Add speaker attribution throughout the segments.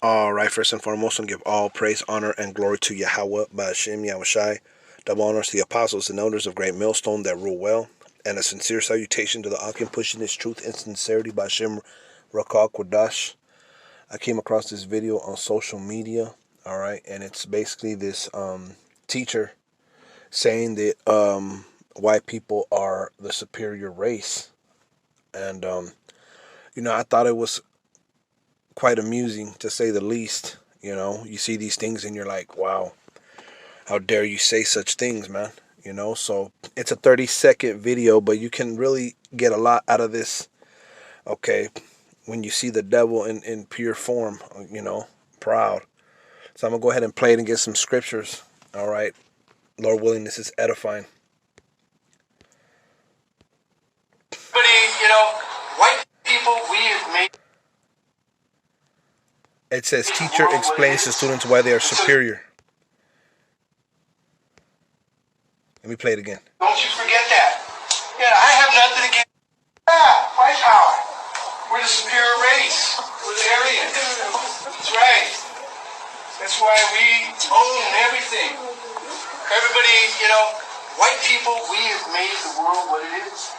Speaker 1: All right, first and foremost, I give all praise, honor, and glory to Yahawah, bahasham, Yahawashi. Double honors to the apostles and elders of Great Millstone that rule well, and a sincere salutation to the Akim pushing this truth and sincerity, bahasham, rawchaa, qadash. I came across this video on social media, all right, and it's basically this teacher saying that white people are the superior race, and I thought it was quite amusing, to say the least. You see these things and you're like, wow, how dare you say such things, man? So it's a 30-second video, but you can really get a lot out of this, okay, when you see the devil in pure form, proud. So I'm going to go ahead and play it and get some scriptures, all right? Lord willing, this is edifying.
Speaker 2: But, white people, we have made...
Speaker 1: It says, teacher explains to students why they are superior. Let me play it again.
Speaker 2: Don't you forget that. Yeah, I have nothing against white power. We're the superior race. We're the Aryan. That's right. That's why we own everything. Everybody, white people, we have made the world what it is.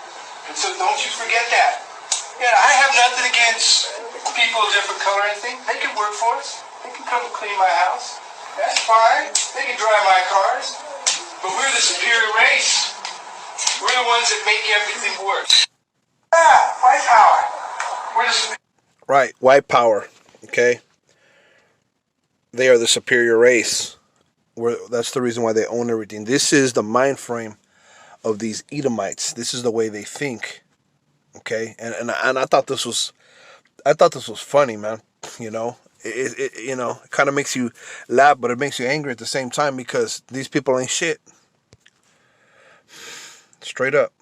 Speaker 2: And so don't you forget that. Yeah, I have nothing against people of different color or anything. They can work for us. They can come and clean my house. That's fine. They can drive my cars. But we're the superior race. We're the ones that make everything work. White power. We're the superior.
Speaker 1: Right, white power. Okay. They are the superior race. That's the reason why they own everything. This is the mind frame of these Edomites. This is the way they think. Okay, and I thought this was funny, man. It kind of makes you laugh, but it makes you angry at the same time, because these people ain't shit. Straight up.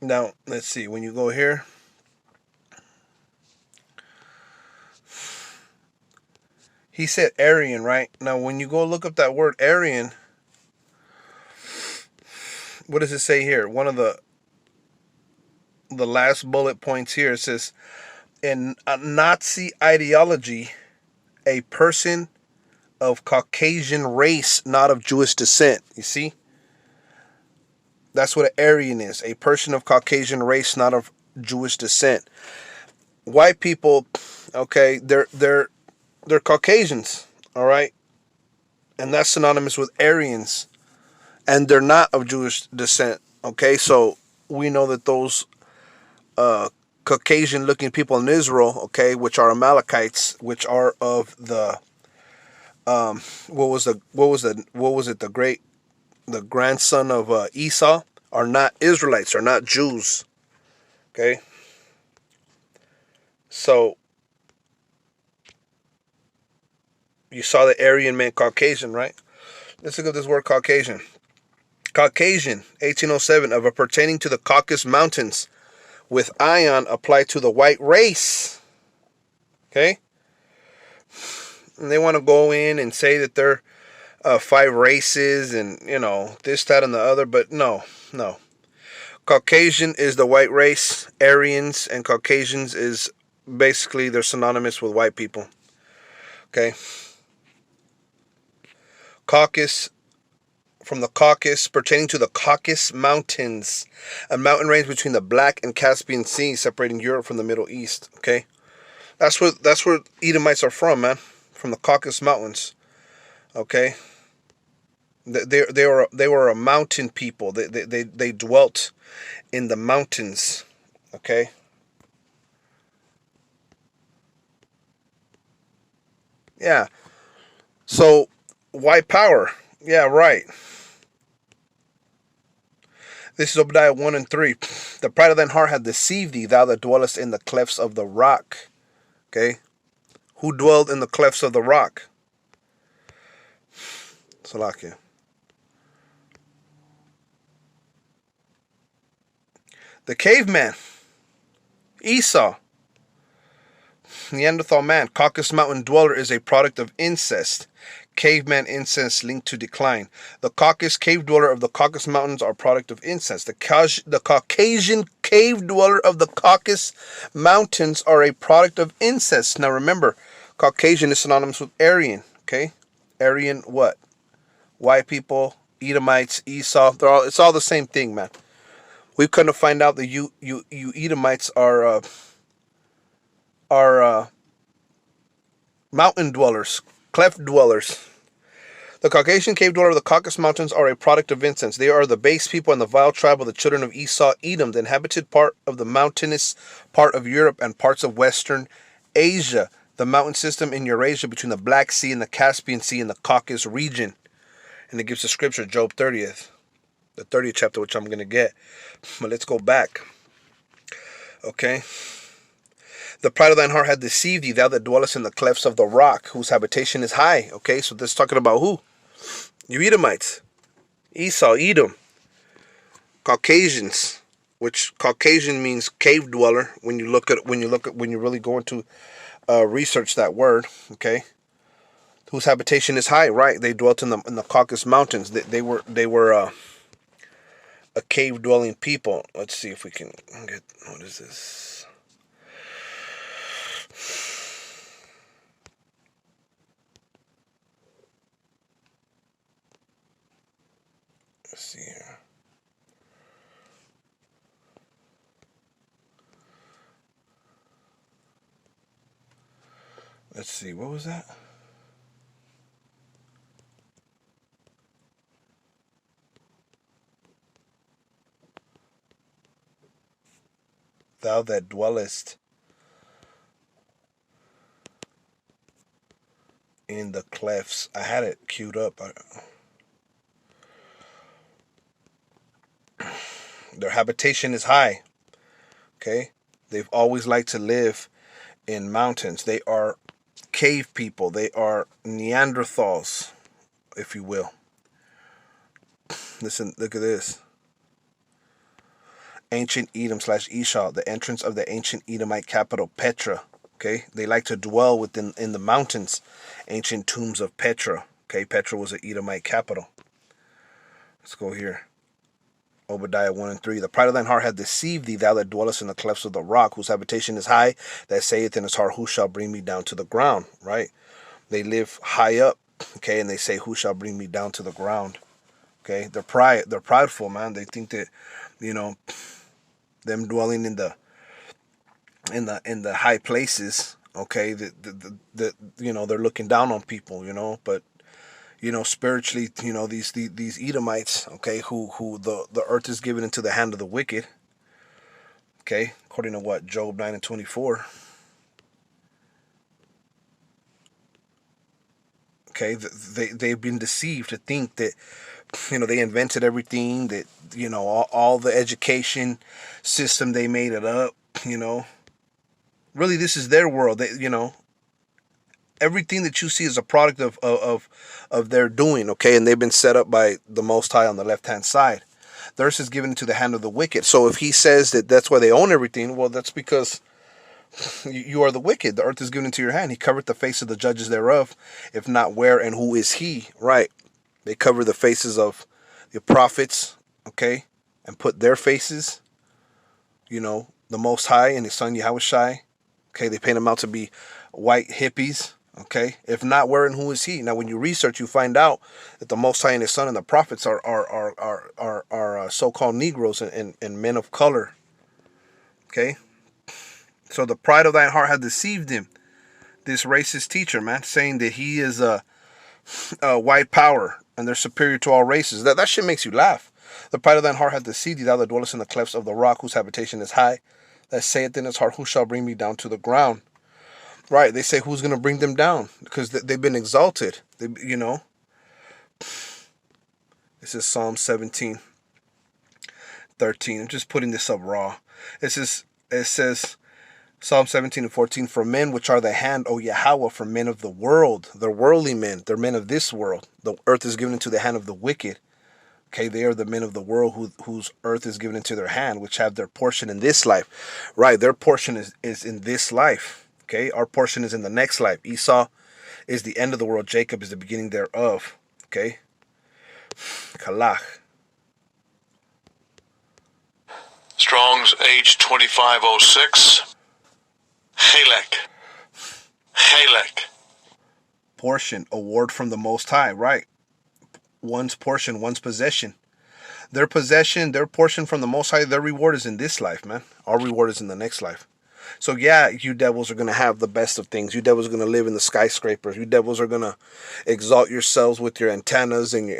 Speaker 1: Now, let's see. When you go here, he said Aryan, right? Now, when you go look up that word Aryan, what does it say here? One of the last bullet points here, it says, in a Nazi ideology, a person of Caucasian race, not of Jewish descent. You see? That's what an Aryan is. A person of Caucasian race, not of Jewish descent. White people, okay, they're Caucasians, all right? And that's synonymous with Aryans. And they're not of Jewish descent, okay? So we know that those Caucasian-looking people in Israel, okay, which are Amalekites, which are of the the grandson of Esau, are not Israelites, are not Jews, okay? So you saw the Aryan meant Caucasian, right? Let's look at this word Caucasian. Caucasian, 1807, of a pertaining to the Caucasus Mountains, with ion applied to the white race. Okay? And they want to go in and say that they're 5 races and, this, that, and the other, but no. Caucasian is the white race. Aryans and Caucasians is basically, they're synonymous with white people. Okay? Caucasus, from the Caucasus, pertaining to the Caucasus Mountains, a mountain range between the Black and Caspian Sea, separating Europe from the Middle East. Okay, that's where Edomites are from, man. From the Caucasus Mountains. Okay, they were a mountain people. They dwelt in the mountains. Okay. Yeah. So white power. Yeah, right. This is Obadiah 1 and 3. The pride of thine heart hath deceived thee, thou that dwellest in the clefts of the rock. Okay? Who dwelled in the clefts of the rock? Salakia. The caveman. Esau. Neanderthal man. Caucasus Mountain dweller is a product of incest. caveman incense linked to decline. The Caucasus cave dweller of the Caucasus Mountains are product of incense. The Caucasian cave dweller of the Caucasus Mountains are a product of incense. Now remember, Caucasian is synonymous with Aryan. Okay, Aryan what? White people, Edomites, Esau. It's all the same thing, man. We've come to find out that you Edomites are mountain dwellers, cleft dwellers. The Caucasian cave dweller of the Caucasus Mountains are a product of incense. They are the base people and the vile tribe of the children of Esau, Edom, the inhabited part of the mountainous part of Europe and parts of Western Asia, the mountain system in Eurasia between the Black Sea and the Caspian Sea in the Caucasus region. And it gives the scripture, Job 30th, the 30th chapter, which I'm going to get. But let's go back. Okay. The pride of thine heart hath deceived thee, thou that dwellest in the clefts of the rock, whose habitation is high. Okay, so this is talking about who? You Edomites. Esau, Edom. Caucasians, which Caucasian means cave dweller when you really go into research that word, okay? Whose habitation is high, right? They dwelt in the Caucasus Mountains. They were a cave dwelling people. Let's see if we can get, what is this? Let's see here. Let's see, what was that? Thou that dwellest in the clefts. I had it queued up. Their habitation is high. Okay? They've always liked to live in mountains. They are cave people. They are Neanderthals, if you will. Listen, look at this. Ancient Edom / Esau, the entrance of the ancient Edomite capital, Petra. Okay, they like to dwell in the mountains. Ancient tombs of Petra. Okay, Petra was an Edomite capital. Let's go here. Obadiah 1 and 3. The pride of thine heart hath deceived thee, thou that dwellest in the clefts of the rock, whose habitation is high, that saith in his heart, who shall bring me down to the ground? Right? They live high up. Okay, and they say, who shall bring me down to the ground? Okay, they're prideful, man. They think that, them dwelling in the high places, okay, they're looking down on people, but spiritually, these Edomites, okay, who the earth is given into the hand of the wicked, okay, according to what, Job 9 and 24. Okay, they've been deceived to think that they invented everything, that all the education system, they made it up. Really, this is their world. Everything that you see is a product of their doing. Okay, and they've been set up by the Most High on the left hand side. The earth is given into the hand of the wicked. So if he says that that's why they own everything, well, that's because you are the wicked. The earth is given into your hand. He covered the face of the judges thereof. If not, where and who is he? Right. They cover the faces of the prophets, okay, and put their faces, the Most High and his son Yahawashi, okay. They paint them out to be white hippies, okay. If not, where and who is he? Now, when you research, you find out that the Most High and his son and the prophets are so-called Negroes and men of color, okay. So the pride of thine heart hath deceived him, this racist teacher, man, saying that he is a white power and they're superior to all races. That shit makes you laugh. The pride of thine heart hath deceived thee, thou that dwellest in the clefts of the rock, whose habitation is high, that saith in his heart, who shall bring me down to the ground? Right, they say, who's going to bring them down? Because they've been exalted. This is Psalm 17, 13. I'm just putting this up raw. It says, Psalm 17 and 14, for men which are the hand, O Yahawah, for men of the world. They're worldly men. They're men of this world. The earth is given into the hand of the wicked. Okay, they are the men of the world whose earth is given into their hand, which have their portion in this life. Right, their portion is in this life. Okay, our portion is in the next life. Esau is the end of the world. Jacob is the beginning thereof. Okay? Kalach.
Speaker 2: Strong's H2506. Chelek. Chelek.
Speaker 1: Portion, award from the Most High, right? One's portion, one's possession. Their possession, their portion from the Most High, their reward is in this life, man. Our reward is in the next life. So yeah, you devils are going to have the best of things. You devils are going to live in the skyscrapers. You devils are going to exalt yourselves with your antennas, and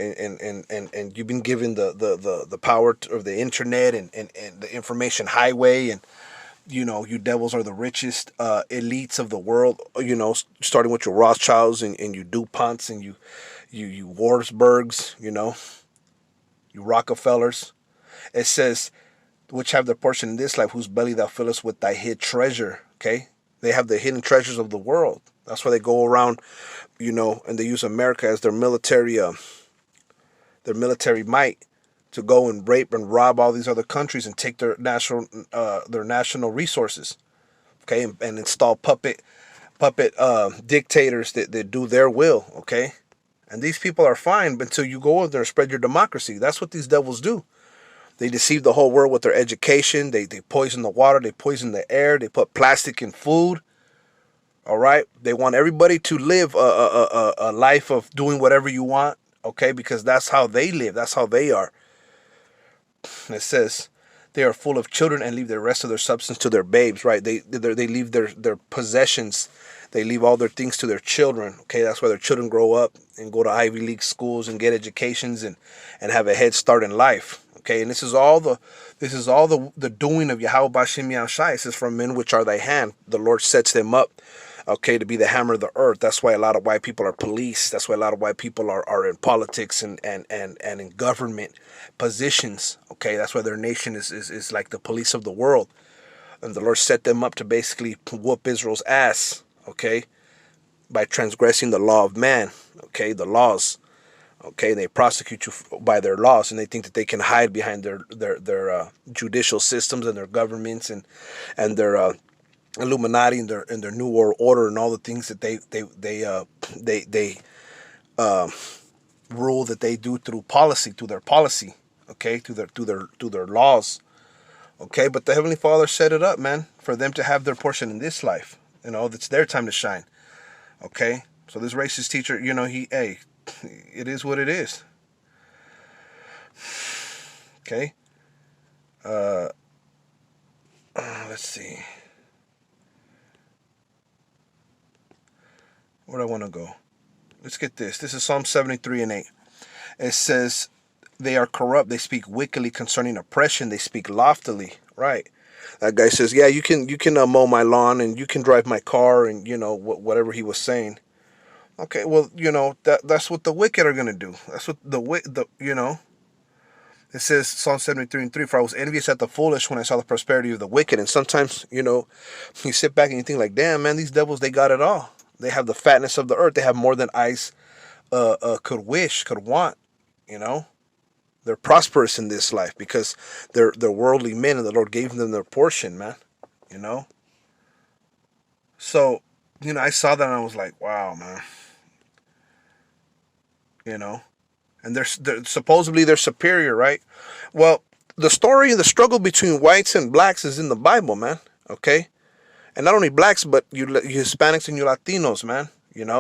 Speaker 1: you've been given the power of the internet and the information highway, and you devils are the richest elites of the world, starting with your Rothschilds and you DuPonts and you Warsburgs, you Rockefellers. It says, which have their portion in this life, whose belly thou fillest with thy hid treasure. Okay? They have the hidden treasures of the world. That's why they go around, and they use America as their military might to go and rape and rob all these other countries and take their national resources. Okay? And install puppet dictators that do their will. Okay? And these people are fine until you go over there and spread your democracy. That's what these devils do. They deceive the whole world with their education. They poison the water. They poison the air. They put plastic in food. All right? They want everybody to live a life of doing whatever you want. Okay? Because that's how they live. That's how they are. It says, they are full of children and leave the rest of their substance to their babes. Right? They leave their possessions. They leave all their things to their children. Okay, that's why their children grow up and go to Ivy League schools and get educations and have a head start in life. Okay, and this is all the doing of Yahawah bahasham Yahawashi. It says, from men which are thy hand, the Lord sets them up, okay, to be the hammer of the earth. That's why a lot of white people are police. That's why a lot of white people are in politics and in government positions. Okay, that's why their nation is like the police of the world. And the Lord set them up to basically whoop Israel's ass. Okay, by transgressing the law of man. Okay, the laws. Okay, they prosecute you by their laws, and they think that they can hide behind their judicial systems and their governments and their Illuminati and their New World Order and all the things that they rule that they do through their policy. Okay, through their laws. Okay, but the Heavenly Father set it up, man, for them to have their portion in this life. It's their time to shine. Okay? So this racist teacher, it is what it is. Okay? Let's see. Where do I want to go? Let's get this. This is Psalm 73:8. It says, they are corrupt. They speak wickedly concerning oppression. They speak loftily. Right? That guy says, yeah, you can mow my lawn and you can drive my car and, whatever he was saying. Okay, well, that's what the wicked are going to do. That's what it says, Psalm 73:3, for I was envious at the foolish when I saw the prosperity of the wicked. And sometimes, you sit back and you think like, damn, man, these devils, they got it all. They have the fatness of the earth. They have more than eyes could wish, could want, They're prosperous in this life because they're worldly men and the Lord gave them their portion, man. So, I saw that and I was like, wow, man. And they're supposedly they're superior, right? Well, the story and the struggle between whites and blacks is in the Bible, man. Okay? And not only blacks, but you Hispanics and you Latinos, man. You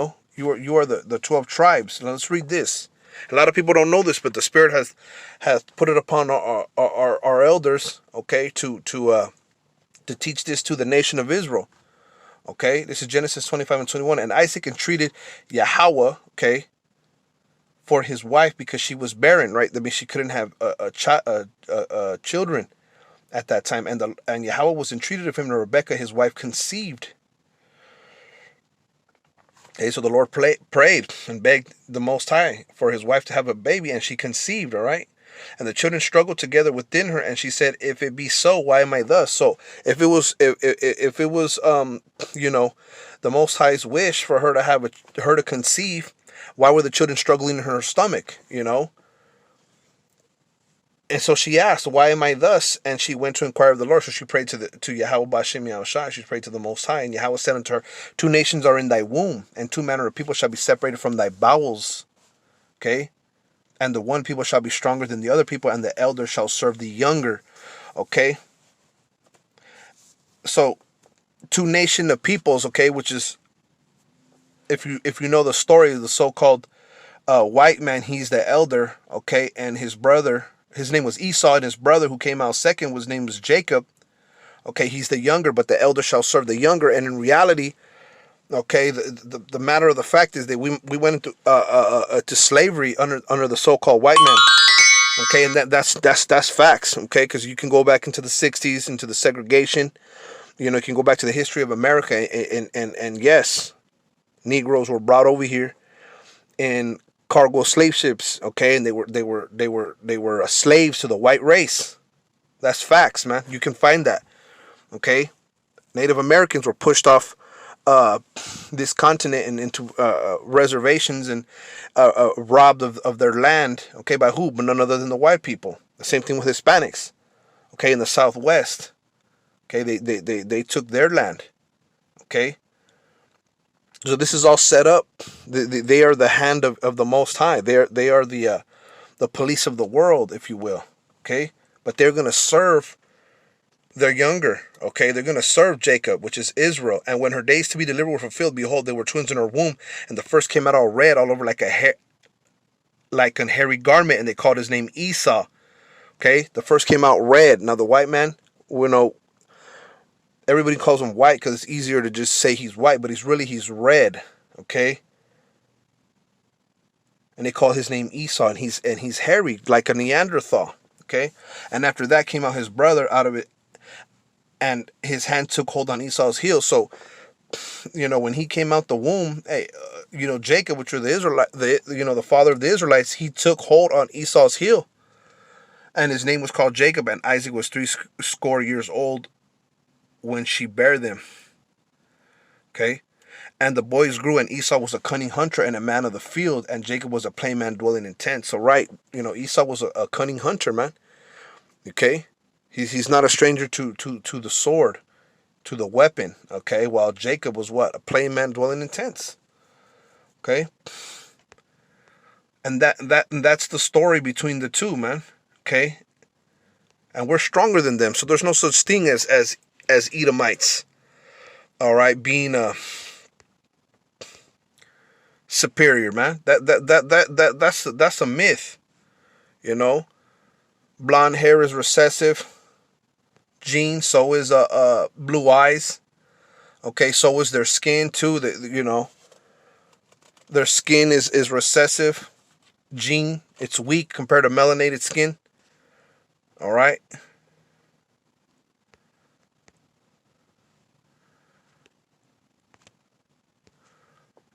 Speaker 1: are the 12 tribes. Now, let's read this. A lot of people don't know this, but the Spirit has put it upon our elders, okay, to teach this to the nation of Israel. Okay, this is Genesis 25:21. And Isaac entreated Yahawah, okay, for his wife because she was barren, right? That means she couldn't have children at that time. And Yahawah was entreated of him, and Rebekah, his wife, conceived. Okay, so the Lord prayed and begged the Most High for his wife to have a baby, and she conceived, all right? And the children struggled together within her, and she said, if it be so, why am I thus? So if it was the Most High's wish for her to have her to conceive, why were the children struggling in her stomach, And so she asked, "Why am I thus?" And she went to inquire of the Lord. So she prayed to Yahawah bahasham Yahawashi. She prayed to the Most High, and Yahawah said unto her, "Two nations are in thy womb, and two manner of people shall be separated from thy bowels." Okay, and the one people shall be stronger than the other people, and the elder shall serve the younger. Okay, so two nation of peoples. Okay, which is, if you know the story of the so-called white man, he's the elder. Okay, and his brother, his name was Esau, and his brother who came out second was named was Jacob. Okay, he's the younger, but the elder shall serve the younger. And in reality, okay, the matter of the fact is that we went into to slavery under the so-called white man. Okay, and that's facts. Okay, because you can go back into the 60s, into the segregation. You can go back to the history of America, and yes, Negroes were brought over here in cargo slave ships. Okay, and they were slaves to the white race. That's facts, man. You can find that. Okay, Native Americans were pushed off this continent and into reservations and robbed of their land. Okay, by who? But none other than the white people. The same thing with Hispanics. Okay, in the Southwest. Okay, they took their land. Okay, so this is all set up. They are the hand of the Most High. They are the police of the world, if you will. Okay, but they're gonna serve their younger. Okay, they're gonna serve Jacob, which is Israel. And when her days to be delivered were fulfilled, behold, there were twins in her womb, and the first came out all red, all over like an hairy garment, and they called his name Esau. Okay, the first came out red. Now the white man, everybody calls him white because it's easier to just say he's white, but he's red. Okay, and they call his name Esau, and he's hairy like a Neanderthal. Okay, and after that came out his brother out of it, and his hand took hold on Esau's heel. So, when he came out the womb, hey, Jacob, which was the father of the Israelites, he took hold on Esau's heel, and his name was called Jacob. And Isaac was 80 years old when she bare them. Okay, and the boys grew, and Esau was a cunning hunter and a man of the field, and Jacob was a plain man dwelling in tents. So, right, Esau was a cunning hunter, man. Okay. He's not a stranger to the sword, to the weapon, okay? While Jacob was what? A plain man dwelling in tents. Okay? And that's the story between the two, man. Okay? And we're stronger than them. So there's no such thing as Edomites. All right, being superior, man. That's a myth. Blonde hair is recessive gene, so is blue eyes. Okay, so is their skin too. Their skin is recessive gene. It's weak compared to melanated skin. All right.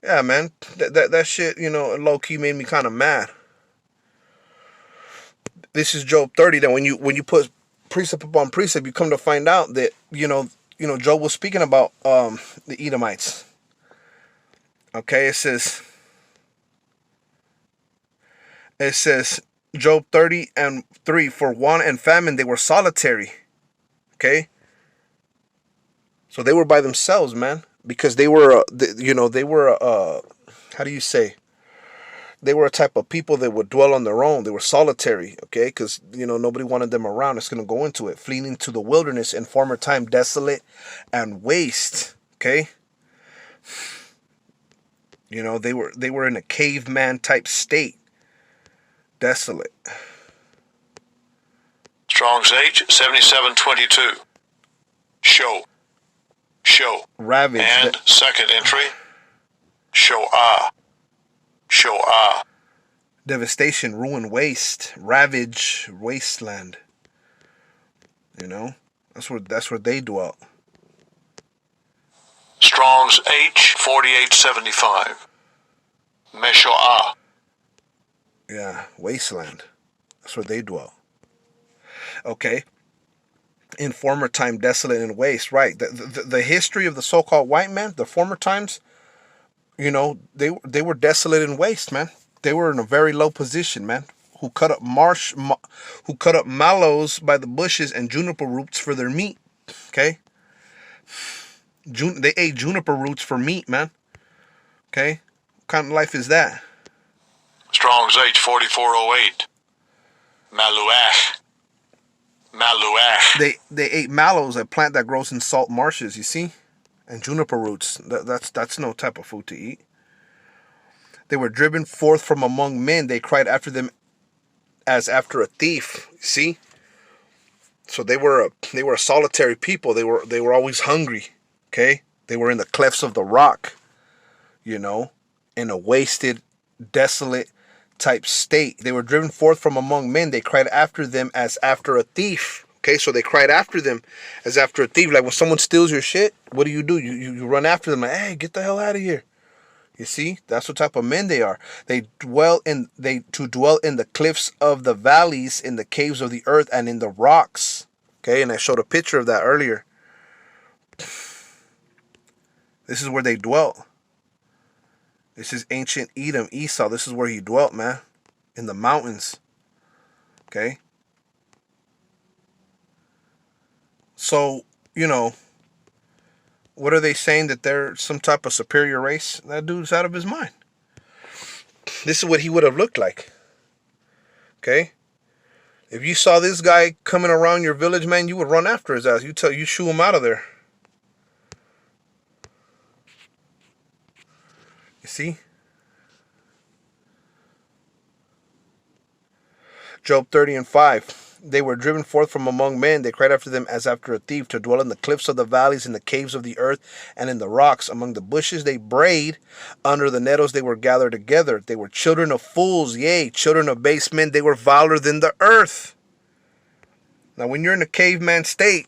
Speaker 1: Yeah, man. That shit, low key made me kind of mad. This is Job 30. That when you put precept upon precept, you come to find out that Job was speaking about the Edomites. Okay, it says Job 30:3, for want and famine they were solitary. Okay, so they were by themselves, man, because they were how do you say? They were a type of people that would dwell on their own. They were solitary, okay? Because, nobody wanted them around. It's going to go into it. Fleeing into the wilderness in former time, desolate and waste, okay? They were in a caveman type state. Desolate.
Speaker 3: Strong's H, 7722. Show.
Speaker 1: Ravaged.
Speaker 3: And second entry, show.
Speaker 1: Devastation, ruin, waste, ravage, wasteland. That's where they dwelt.
Speaker 3: Strong's H, 4875. Meshoah.
Speaker 1: Yeah, wasteland. That's where they dwelt. Okay. In former time, desolate and waste. Right. The history of the so-called white man, the former times, they were desolate and waste, man. They were in a very low position, man. who cut up mallows by the bushes and juniper roots for their meat. Okay, they ate juniper roots for meat, man. Okay, what kind of life is that?
Speaker 3: Strong's H 4408. Maluach. Maluach.
Speaker 1: They ate mallows, a plant that grows in salt marshes. You see, and juniper roots. That's no type of food to eat. They were driven forth from among men. They cried after them as after a thief. You see? So they were a solitary people. They were always hungry. Okay? They were in the clefts of the rock, you know, in a wasted, desolate type state. They were driven forth from among men. They cried after them as after a thief. Okay, so they cried after them as after a thief. Like when someone steals your shit, what do? You run after them like, hey, get the hell out of here. You see, that's what type of men they are. To dwell in the cliffs of the valleys, in the caves of the earth, and in the rocks. Okay, and I showed a picture of that earlier. This is where they dwelt. This is ancient Edom, Esau. This is where he dwelt, man. In the mountains. Okay. So, you know, what are they saying? That they're some type of superior race? That dude's out of his mind. This is what he would have looked like. Okay? If you saw this guy coming around your village, man, you would run after his ass. You shoo him out of there. You see? Job 30:5. They were driven forth from among men. They cried after them as after a thief, to dwell in the cliffs of the valleys, in the caves of the earth, and in the rocks. Among the bushes they brayed, under the nettles they were gathered together. They were children of fools, yea, children of base men. They were viler than the earth. Now, when you're in a caveman state,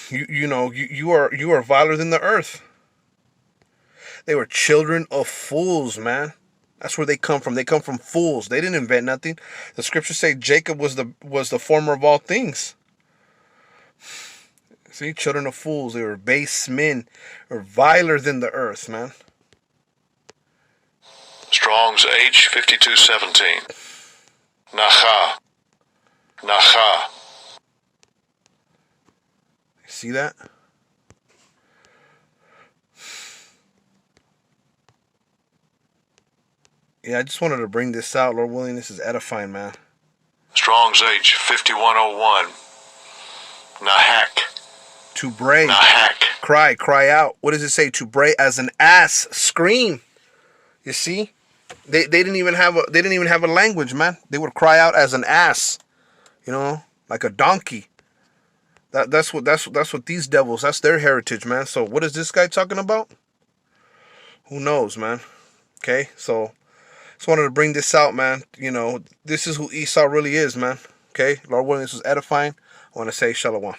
Speaker 1: you are viler than the earth. They were children of fools, man. That's where they come from. They come from fools. They didn't invent nothing. The scriptures say Jacob was the former of all things. See, children of fools. They were base men, or viler than the earth, man.
Speaker 3: Strong's H 5217. Nacha. Nacha.
Speaker 1: See that? Yeah, I just wanted to bring this out. Lord willing, this is edifying, man.
Speaker 3: Strong's H 5101. Nahak.
Speaker 1: To bray.
Speaker 3: Nahak.
Speaker 1: Cry out. What does it say? To bray as an ass. Scream. You see? They didn't even have a language, man. They would cry out as an ass. You know, like a donkey. That's what these devils, that's their heritage, man. So what is this guy talking about? Who knows, man? Okay, so just wanted to bring this out, man. You know, this is who Esau really is, man. Okay, Lord willing, this was edifying. I want to say shalom.